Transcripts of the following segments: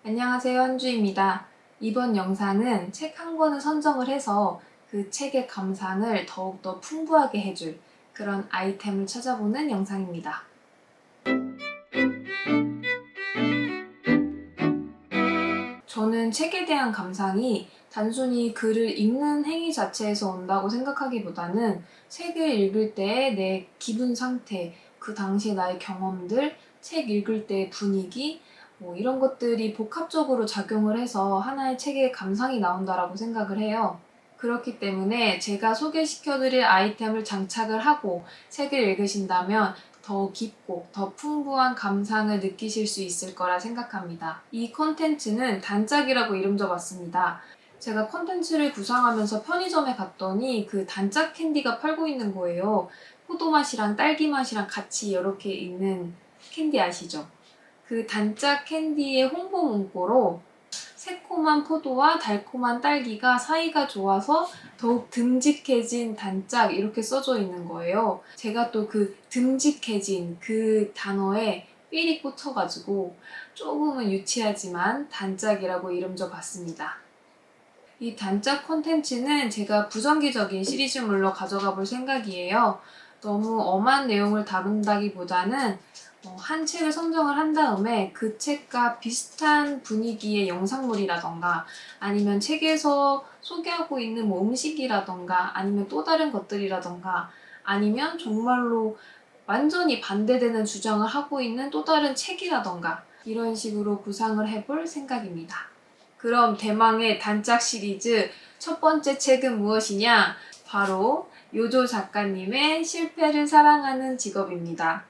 안녕하세요, 한주입니다. 이번 영상은 책 한 권을 선정을 해서 그 책의 감상을 더욱더 풍부하게 해줄 그런 아이템을 찾아보는 영상입니다. 저는 책에 대한 감상이 단순히 글을 읽는 행위 자체에서 온다고 생각하기보다는 책을 읽을 때의 내 기분 상태, 그 당시 나의 경험들, 책 읽을 때의 분위기, 이런 것들이 복합적으로 작용을 해서 하나의 책의 감상이 나온다라고 생각을 해요. 그렇기 때문에 제가 소개시켜드릴 아이템을 장착을 하고 책을 읽으신다면 더 깊고 더 풍부한 감상을 느끼실 수 있을 거라 생각합니다. 이 콘텐츠는 단짝이라고 이름 줘봤습니다. 제가 콘텐츠를 구상하면서 편의점에 갔더니 그 단짝 캔디가 팔고 있는 거예요. 포도 맛이랑 딸기 맛이랑 같이 이렇게 있는 캔디 아시죠? 그 단짝 캔디의 홍보 문구로 새콤한 포도와 달콤한 딸기가 사이가 좋아서 더욱 듬직해진 단짝 이렇게 써져 있는 거예요. 제가 또 그 듬직해진 그 단어에 삘이 꽂혀가지고 조금은 유치하지만 단짝이라고 이름 줘봤습니다. 이 단짝 콘텐츠는 제가 부정기적인 시리즈물로 가져가 볼 생각이에요. 너무 엄한 내용을 다룬다기보다는 한 책을 선정을 한 다음에 그 책과 비슷한 분위기의 영상물이라던가 아니면 책에서 소개하고 있는 음식이라던가 아니면 또 다른 것들이라던가 아니면 정말로 완전히 반대되는 주장을 하고 있는 또 다른 책이라던가 이런 식으로 구상을 해볼 생각입니다. 그럼 대망의 단짝 시리즈 첫 번째 책은 무엇이냐? 바로 요조 작가님의 실패를 사랑하는 직업입니다.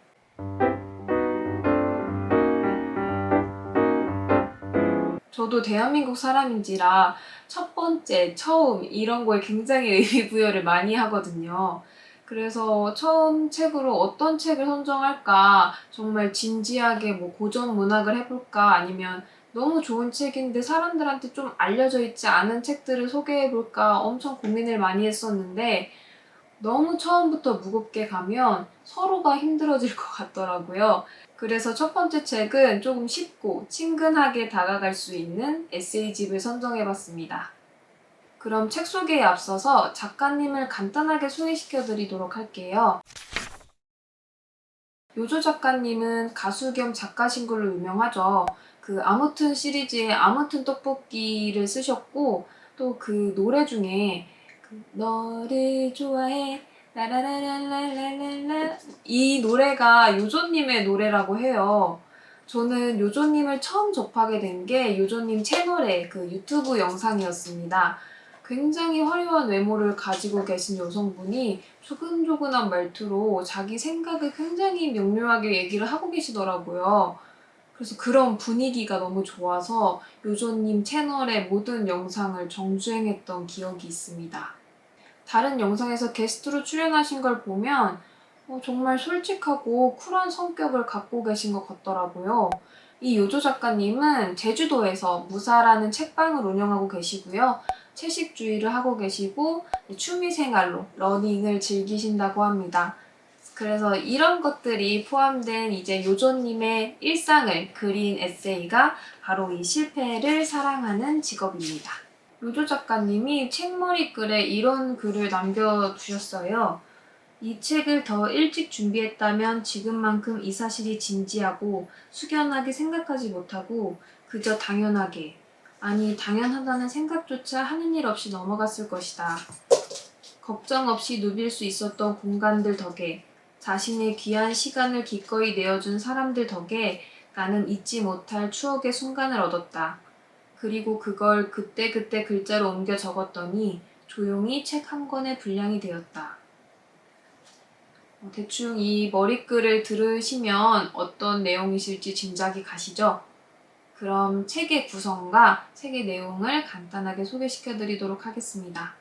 저도 대한민국 사람인지라 첫 번째, 처음 이런 거에 굉장히 의미부여를 많이 하거든요. 그래서 처음 책으로 어떤 책을 선정할까 정말 진지하게 고전 문학을 해볼까 아니면 너무 좋은 책인데 사람들한테 좀 알려져 있지 않은 책들을 소개해볼까 엄청 고민을 많이 했었는데 너무 처음부터 무겁게 가면 서로가 힘들어질 것 같더라고요. 그래서 첫 번째 책은 조금 쉽고 친근하게 다가갈 수 있는 에세이집을 선정해봤습니다. 그럼 책 소개에 앞서서 작가님을 간단하게 소개시켜 드리도록 할게요. 요조 작가님은 가수 겸 작가신 걸로 유명하죠. 그 아무튼 시리즈의 아무튼 떡볶이를 쓰셨고 또 그 노래 중에 너를 좋아해 라라라라라라라 이 노래가 요조님의 노래라고 해요. 저는 요조님을 처음 접하게 된 게 요조님 채널의 그 유튜브 영상이었습니다. 굉장히 화려한 외모를 가지고 계신 여성분이 조근조근한 말투로 자기 생각을 굉장히 명료하게 얘기를 하고 계시더라고요. 그래서 그런 분위기가 너무 좋아서 요조님 채널의 모든 영상을 정주행했던 기억이 있습니다. 다른 영상에서 게스트로 출연하신 걸 보면 정말 솔직하고 쿨한 성격을 갖고 계신 것 같더라고요. 이 요조 작가님은 제주도에서 무사라는 책방을 운영하고 계시고요. 채식주의를 하고 계시고 취미생활로 러닝을 즐기신다고 합니다. 그래서 이런 것들이 포함된 이제 요조님의 일상을 그린 에세이가 바로 이 실패를 사랑하는 직업입니다. 요조 작가님이 책머리글에 이런 글을 남겨주셨어요. 이 책을 더 일찍 준비했다면 지금만큼 이 사실이 진지하고 숙연하게 생각하지 못하고 그저 당연하게, 아니 당연하다는 생각조차 하는 일 없이 넘어갔을 것이다. 걱정 없이 누빌 수 있었던 공간들 덕에 자신의 귀한 시간을 기꺼이 내어준 사람들 덕에 나는 잊지 못할 추억의 순간을 얻었다. 그리고 그걸 그때그때 글자로 옮겨 적었더니 조용히 책 한 권의 분량이 되었다. 대충 이 머리글을 들으시면 어떤 내용이실지 짐작이 가시죠? 그럼 책의 구성과 책의 내용을 간단하게 소개시켜 드리도록 하겠습니다.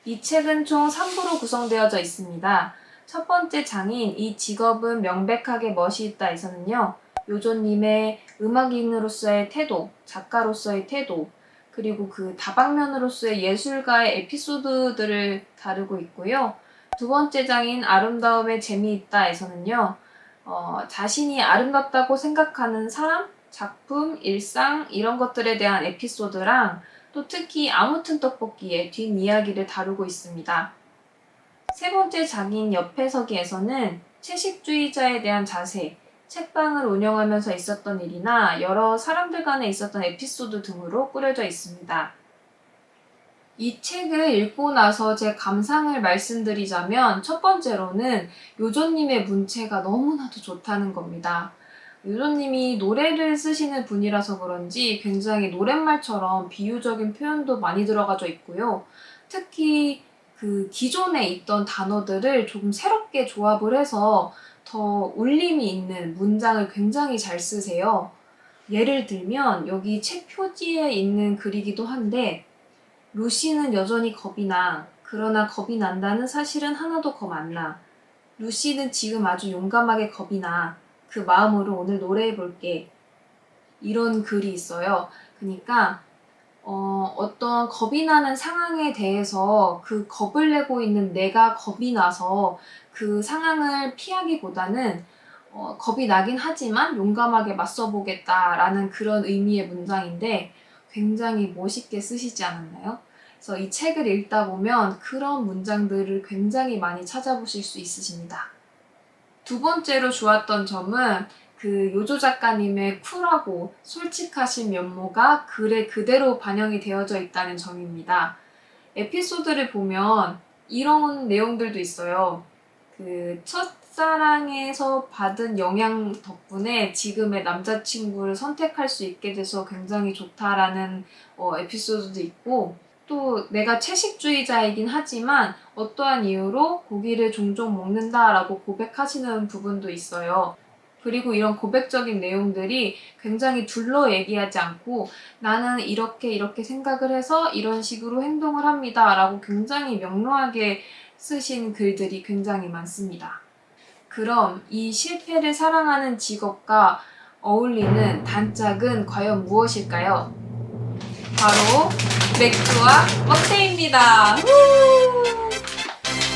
이 책은 총 3부로 구성되어져 있습니다. 첫 번째 장인 이 직업은 명백하게 멋이 있다에서는요. 요조님의 음악인으로서의 태도, 작가로서의 태도, 그리고 그 다방면으로서의 예술가의 에피소드들을 다루고 있고요. 두 번째 장인 아름다움에 재미있다에서는요. 자신이 아름답다고 생각하는 사람, 작품, 일상 이런 것들에 대한 에피소드랑 또 특히 아무튼 떡볶이의 뒷이야기를 다루고 있습니다. 세 번째 장인 옆에서기에서는 채식주의자에 대한 자세, 책방을 운영하면서 있었던 일이나 여러 사람들 간에 있었던 에피소드 등으로 꾸려져 있습니다. 이 책을 읽고 나서 제 감상을 말씀드리자면 첫 번째로는 요조님의 문체가 너무나도 좋다는 겁니다. 요조님이 노래를 쓰시는 분이라서 그런지 굉장히 노랫말처럼 비유적인 표현도 많이 들어가져 있고요. 특히 그 기존에 있던 단어들을 조금 새롭게 조합을 해서 더 울림이 있는 문장을 굉장히 잘 쓰세요. 예를 들면 여기 책 표지에 있는 글이기도 한데 루시는 여전히 겁이 나. 그러나 겁이 난다는 사실은 하나도 겁 안 나. 루시는 지금 아주 용감하게 겁이 나. 그 마음으로 오늘 노래해볼게. 이런 글이 있어요. 그러니까 어떤 겁이 나는 상황에 대해서 그 겁을 내고 있는 내가 겁이 나서 그 상황을 피하기보다는 겁이 나긴 하지만 용감하게 맞서보겠다라는 그런 의미의 문장인데 굉장히 멋있게 쓰시지 않았나요? 그래서 이 책을 읽다 보면 그런 문장들을 굉장히 많이 찾아보실 수 있으십니다. 두 번째로 좋았던 점은 그 요조 작가님의 쿨하고 솔직하신 면모가 글에 그대로 반영이 되어져 있다는 점입니다. 에피소드를 보면 이런 내용들도 있어요. 그 첫사랑에서 받은 영향 덕분에 지금의 남자친구를 선택할 수 있게 돼서 굉장히 좋다라는 에피소드도 있고 또 내가 채식주의자이긴 하지만 어떠한 이유로 고기를 종종 먹는다라고 고백하시는 부분도 있어요. 그리고 이런 고백적인 내용들이 굉장히 둘러 얘기하지 않고 나는 이렇게 생각을 해서 이런 식으로 행동을 합니다 라고 굉장히 명료하게 쓰신 글들이 굉장히 많습니다. 그럼 이 실패를 사랑하는 직업과 어울리는 단짝은 과연 무엇일까요? 바로 맥주와 먹태입니다.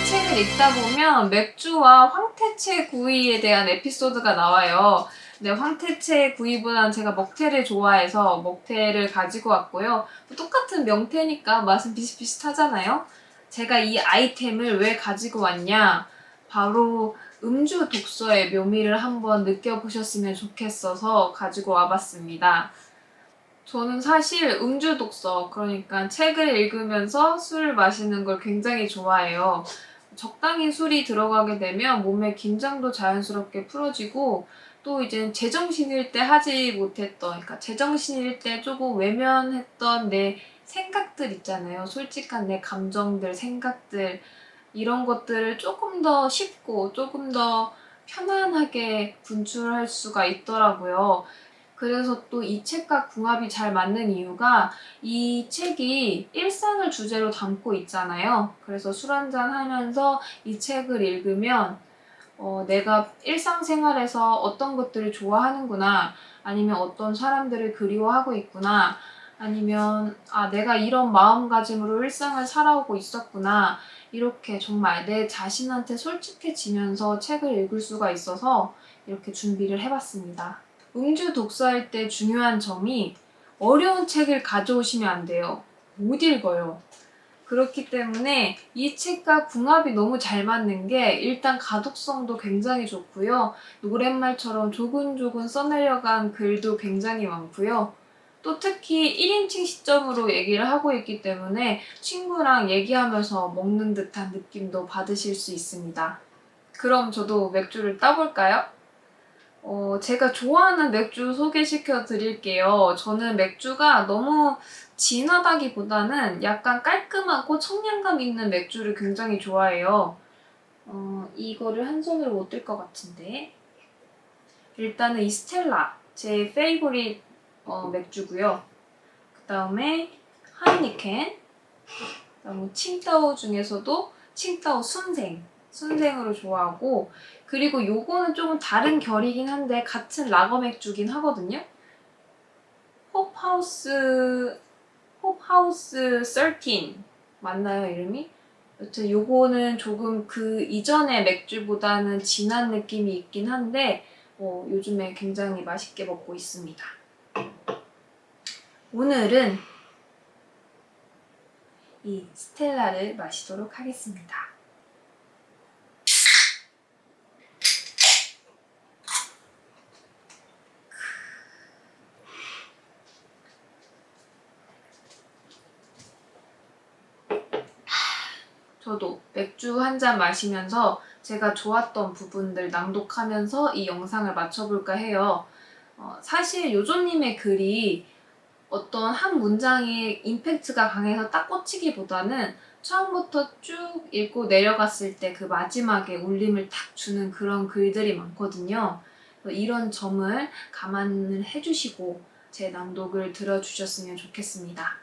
책을 읽다 보면 맥주와 황태채 구이에 대한 에피소드가 나와요. 근데 황태채 구이보다는 제가 먹태를 좋아해서 먹태를 가지고 왔고요. 똑같은 명태니까 맛은 비슷비슷하잖아요. 제가 이 아이템을 왜 가지고 왔냐? 바로 음주 독서의 묘미를 한번 느껴보셨으면 좋겠어서 가지고 와봤습니다. 저는 사실 음주 독서, 그러니까 책을 읽으면서 술을 마시는 걸 굉장히 좋아해요. 적당히 술이 들어가게 되면 몸의 긴장도 자연스럽게 풀어지고 또 이제 제정신일 때 하지 못했던, 그러니까 제정신일 때 조금 외면했던 내 생각들 있잖아요. 솔직한 내 감정들, 생각들 이런 것들을 조금 더 쉽고 조금 더 편안하게 분출할 수가 있더라고요. 그래서 또 이 책과 궁합이 잘 맞는 이유가 이 책이 일상을 주제로 담고 있잖아요. 그래서 술 한잔 하면서 이 책을 읽으면 내가 일상생활에서 어떤 것들을 좋아하는구나, 아니면 어떤 사람들을 그리워하고 있구나, 아니면 내가 이런 마음가짐으로 일상을 살아오고 있었구나, 이렇게 정말 내 자신한테 솔직해지면서 책을 읽을 수가 있어서 이렇게 준비를 해봤습니다. 음주 독서할 때 중요한 점이 어려운 책을 가져오시면 안 돼요. 못 읽어요. 그렇기 때문에 이 책과 궁합이 너무 잘 맞는 게 일단 가독성도 굉장히 좋고요. 노랫말처럼 조근조근 써내려간 글도 굉장히 많고요. 또 특히 1인칭 시점으로 얘기를 하고 있기 때문에 친구랑 얘기하면서 먹는 듯한 느낌도 받으실 수 있습니다. 그럼 저도 맥주를 따볼까요? 제가 좋아하는 맥주 소개시켜 드릴게요. 저는 맥주가 너무 진하다기보다는 약간 깔끔하고 청량감 있는 맥주를 굉장히 좋아해요. 이거를 한 손으로 못 들 것 같은데. 일단은 이 스텔라, 제 페이보릿 맥주고요. 그 다음에 하이니켄, 그다음에 칭따오 중에서도 칭따오 순생으로 좋아하고, 그리고 요거는 조금 다른 결이긴 한데 같은 라거 맥주긴 하거든요. 홉하우스 13 맞나요, 이름이? 여튼 요거는 조금 그 이전의 맥주보다는 진한 느낌이 있긴 한데 요즘에 굉장히 맛있게 먹고 있습니다. 오늘은 이 스텔라를 마시도록 하겠습니다. 저도 맥주 한 잔 마시면서 제가 좋았던 부분들 낭독하면서 이 영상을 맞춰볼까 해요. 사실 요조님의 글이 어떤 한 문장에 임팩트가 강해서 딱 꽂히기보다는 처음부터 쭉 읽고 내려갔을 때 그 마지막에 울림을 탁 주는 그런 글들이 많거든요. 이런 점을 감안을 해주시고 제 낭독을 들어주셨으면 좋겠습니다.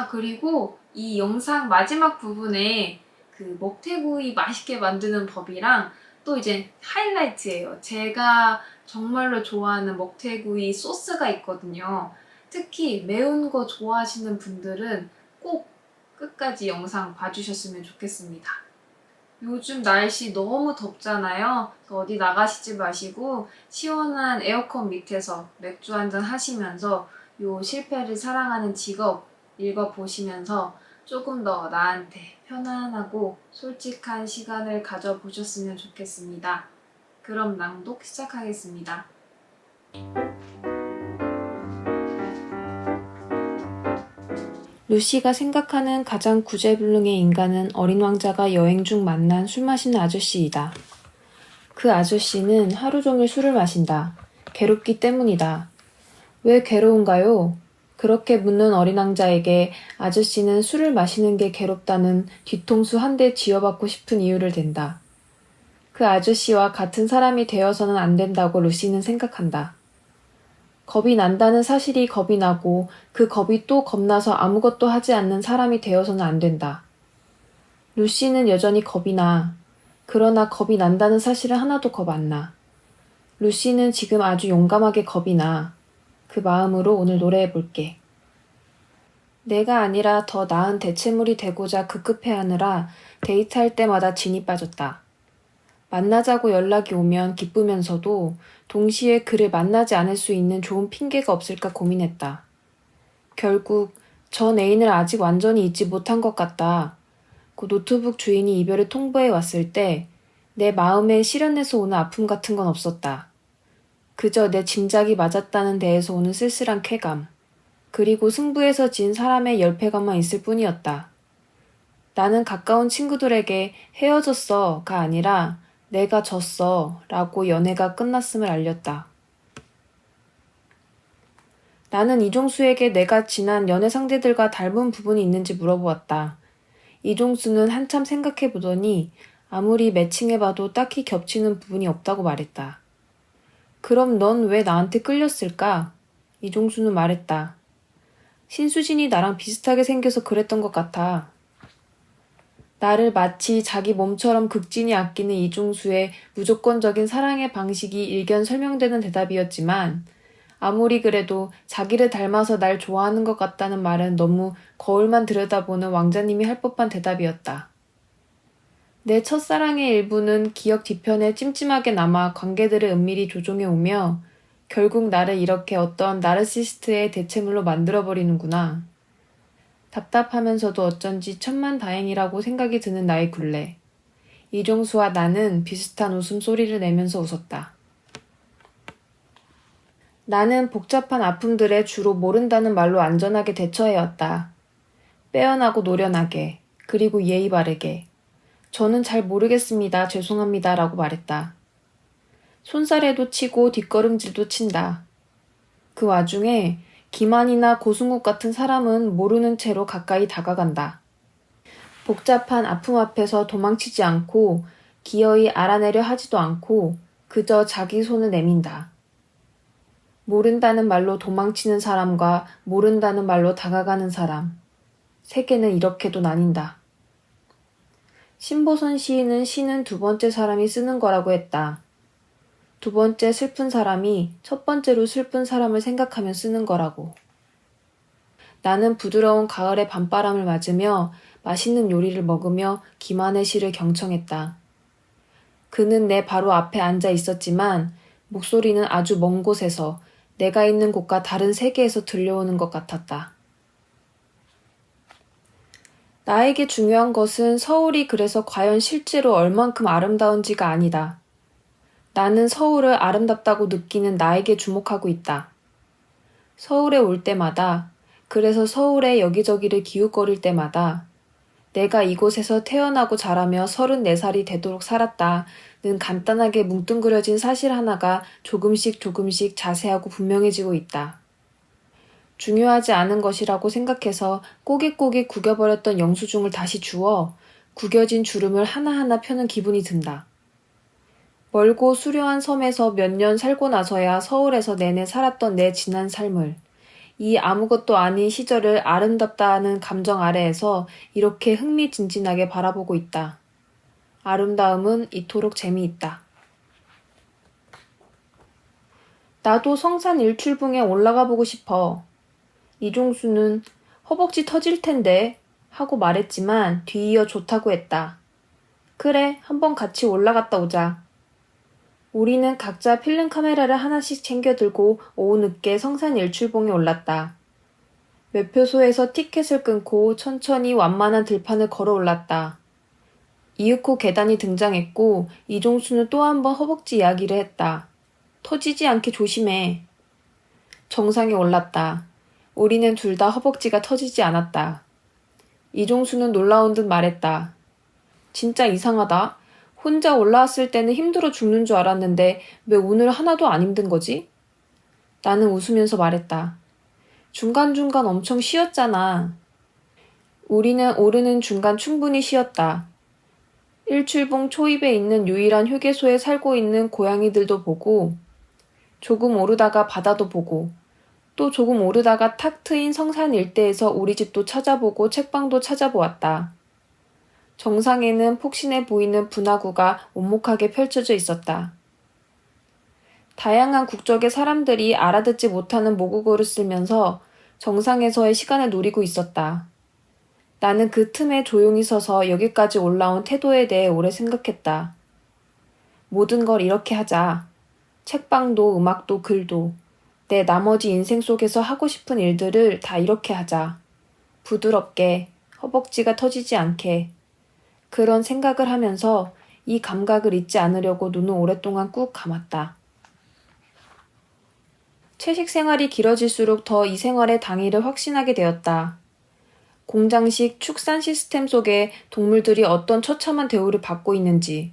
그리고 이 영상 마지막 부분에 그 먹태구이 맛있게 만드는 법이랑 또 이제 하이라이트예요. 제가 정말로 좋아하는 먹태구이 소스가 있거든요. 특히 매운 거 좋아하시는 분들은 꼭 끝까지 영상 봐주셨으면 좋겠습니다. 요즘 날씨 너무 덥잖아요. 어디 나가시지 마시고 시원한 에어컨 밑에서 맥주 한잔 하시면서 요 실패를 사랑하는 직업 읽어보시면서 조금 더 나한테 편안하고 솔직한 시간을 가져보셨으면 좋겠습니다. 그럼 낭독 시작하겠습니다. 루시가 생각하는 가장 구제불능의 인간은 어린 왕자가 여행 중 만난 술 마시는 아저씨이다. 그 아저씨는 하루 종일 술을 마신다. 괴롭기 때문이다. 왜 괴로운가요? 그렇게 묻는 어린 왕자에게 아저씨는 술을 마시는 게 괴롭다는 뒤통수 한 대 쥐어받고 싶은 이유를 댄다. 그 아저씨와 같은 사람이 되어서는 안 된다고 루시는 생각한다. 겁이 난다는 사실이 겁이 나고 그 겁이 또 겁나서 아무것도 하지 않는 사람이 되어서는 안 된다. 루시는 여전히 겁이 나. 그러나 겁이 난다는 사실은 하나도 겁 안 나. 루시는 지금 아주 용감하게 겁이 나. 그 마음으로 오늘 노래해볼게. 내가 아니라 더 나은 대체물이 되고자 급급해하느라 데이트할 때마다 진이 빠졌다. 만나자고 연락이 오면 기쁘면서도 동시에 그를 만나지 않을 수 있는 좋은 핑계가 없을까 고민했다. 결국 전 애인을 아직 완전히 잊지 못한 것 같다. 그 노트북 주인이 이별을 통보해 왔을 때 내 마음에 실연에서 오는 아픔 같은 건 없었다. 그저 내 짐작이 맞았다는 데에서 오는 쓸쓸한 쾌감, 그리고 승부에서 진 사람의 열패감만 있을 뿐이었다. 나는 가까운 친구들에게 헤어졌어가 아니라 내가 졌어 라고 연애가 끝났음을 알렸다. 나는 이종수에게 내가 지난 연애 상대들과 닮은 부분이 있는지 물어보았다. 이종수는 한참 생각해보더니 아무리 매칭해봐도 딱히 겹치는 부분이 없다고 말했다. 그럼 넌 왜 나한테 끌렸을까? 이종수는 말했다. 신수진이 나랑 비슷하게 생겨서 그랬던 것 같아. 나를 마치 자기 몸처럼 극진히 아끼는 이종수의 무조건적인 사랑의 방식이 일견 설명되는 대답이었지만 아무리 그래도 자기를 닮아서 날 좋아하는 것 같다는 말은 너무 거울만 들여다보는 왕자님이 할 법한 대답이었다. 내 첫사랑의 일부는 기억 뒤편에 찜찜하게 남아 관계들을 은밀히 조종해오며 결국 나를 이렇게 어떤 나르시스트의 대체물로 만들어버리는구나. 답답하면서도 어쩐지 천만다행이라고 생각이 드는 나의 굴레. 이종수와 나는 비슷한 웃음소리를 내면서 웃었다. 나는 복잡한 아픔들에 주로 모른다는 말로 안전하게 대처해왔다. 빼어나고 노련하게, 그리고 예의 바르게. 저는 잘 모르겠습니다. 죄송합니다. 라고 말했다. 손살에도 치고 뒷걸음질도 친다. 그 와중에 김한이나 고승욱 같은 사람은 모르는 채로 가까이 다가간다. 복잡한 아픔 앞에서 도망치지 않고 기어이 알아내려 하지도 않고 그저 자기 손을 내민다. 모른다는 말로 도망치는 사람과 모른다는 말로 다가가는 사람. 세계는 이렇게도 나뉜다. 신보선 시인은 시는 두 번째 사람이 쓰는 거라고 했다. 두 번째 슬픈 사람이 첫 번째로 슬픈 사람을 생각하며 쓰는 거라고. 나는 부드러운 가을의 밤바람을 맞으며 맛있는 요리를 먹으며 기만의 시를 경청했다. 그는 내 바로 앞에 앉아 있었지만 목소리는 아주 먼 곳에서 내가 있는 곳과 다른 세계에서 들려오는 것 같았다. 나에게 중요한 것은 서울이 그래서 과연 실제로 얼만큼 아름다운지가 아니다. 나는 서울을 아름답다고 느끼는 나에게 주목하고 있다. 서울에 올 때마다, 그래서 서울의 여기저기를 기웃거릴 때마다 내가 이곳에서 태어나고 자라며 34살이 되도록 살았다는 간단하게 뭉뚱그려진 사실 하나가 조금씩 자세하고 분명해지고 있다. 중요하지 않은 것이라고 생각해서 꼬깃꼬깃 구겨버렸던 영수증을 다시 주워 구겨진 주름을 하나하나 펴는 기분이 든다. 멀고 수려한 섬에서 몇 년 살고 나서야 서울에서 내내 살았던 내 지난 삶을, 이 아무것도 아닌 시절을 아름답다는 감정 아래에서 이렇게 흥미진진하게 바라보고 있다. 아름다움은 이토록 재미있다. 나도 성산 일출봉에 올라가 보고 싶어. 이종수는 허벅지 터질 텐데 하고 말했지만 뒤이어 좋다고 했다. 그래, 한번 같이 올라갔다 오자. 우리는 각자 필름 카메라를 하나씩 챙겨 들고 오후 늦게 성산 일출봉에 올랐다. 매표소에서 티켓을 끊고 천천히 완만한 들판을 걸어 올랐다. 이윽고 계단이 등장했고 이종수는 또 한 번 허벅지 이야기를 했다. 터지지 않게 조심해. 정상에 올랐다. 우리는 둘 다 허벅지가 터지지 않았다. 이종수는 놀라운 듯 말했다. 진짜 이상하다. 혼자 올라왔을 때는 힘들어 죽는 줄 알았는데 왜 오늘 하나도 안 힘든 거지? 나는 웃으면서 말했다. 중간중간 엄청 쉬었잖아. 우리는 오르는 중간 충분히 쉬었다. 일출봉 초입에 있는 유일한 휴게소에 살고 있는 고양이들도 보고, 조금 오르다가 바다도 보고, 또 조금 오르다가 탁 트인 성산 일대에서 우리 집도 찾아보고 책방도 찾아보았다. 정상에는 폭신해 보이는 분화구가 오목하게 펼쳐져 있었다. 다양한 국적의 사람들이 알아듣지 못하는 모국어를 쓰면서 정상에서의 시간을 노리고 있었다. 나는 그 틈에 조용히 서서 여기까지 올라온 태도에 대해 오래 생각했다. 모든 걸 이렇게 하자. 책방도 음악도 글도 내 나머지 인생 속에서 하고 싶은 일들을 다 이렇게 하자. 부드럽게, 허벅지가 터지지 않게. 그런 생각을 하면서 이 감각을 잊지 않으려고 눈을 오랫동안 꾹 감았다. 채식 생활이 길어질수록 더 이 생활의 당위를 확신하게 되었다. 공장식 축산 시스템 속에 동물들이 어떤 처참한 대우를 받고 있는지,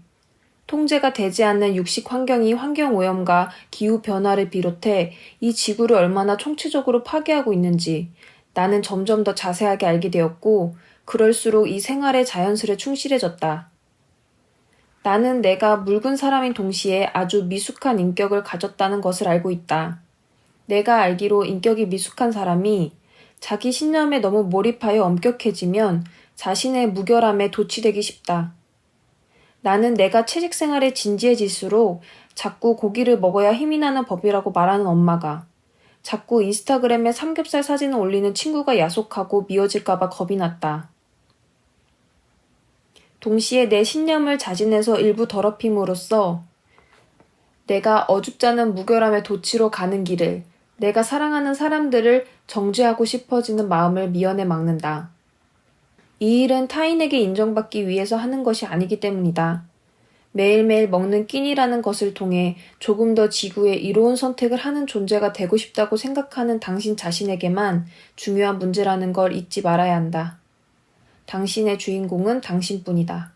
통제가 되지 않는 육식 환경이 환경오염과 기후변화를 비롯해 이 지구를 얼마나 총체적으로 파괴하고 있는지 나는 점점 더 자세하게 알게 되었고, 그럴수록 이 생활의 자연스레 충실해졌다. 나는 내가 묽은 사람인 동시에 아주 미숙한 인격을 가졌다는 것을 알고 있다. 내가 알기로 인격이 미숙한 사람이 자기 신념에 너무 몰입하여 엄격해지면 자신의 무결함에 도취되기 쉽다. 나는 내가 채식 생활에 진지해질수록 자꾸 고기를 먹어야 힘이 나는 법이라고 말하는 엄마가, 자꾸 인스타그램에 삼겹살 사진을 올리는 친구가 야속하고 미워질까봐 겁이 났다. 동시에 내 신념을 자진해서 일부 더럽힘으로써 내가 어줍잖은 무결함의 도치로 가는 길을, 내가 사랑하는 사람들을 정죄하고 싶어지는 마음을 미연에 막는다. 이 일은 타인에게 인정받기 위해서 하는 것이 아니기 때문이다. 매일매일 먹는 끼니라는 것을 통해 조금 더 지구에 이로운 선택을 하는 존재가 되고 싶다고 생각하는 당신 자신에게만 중요한 문제라는 걸 잊지 말아야 한다. 당신의 주인공은 당신뿐이다.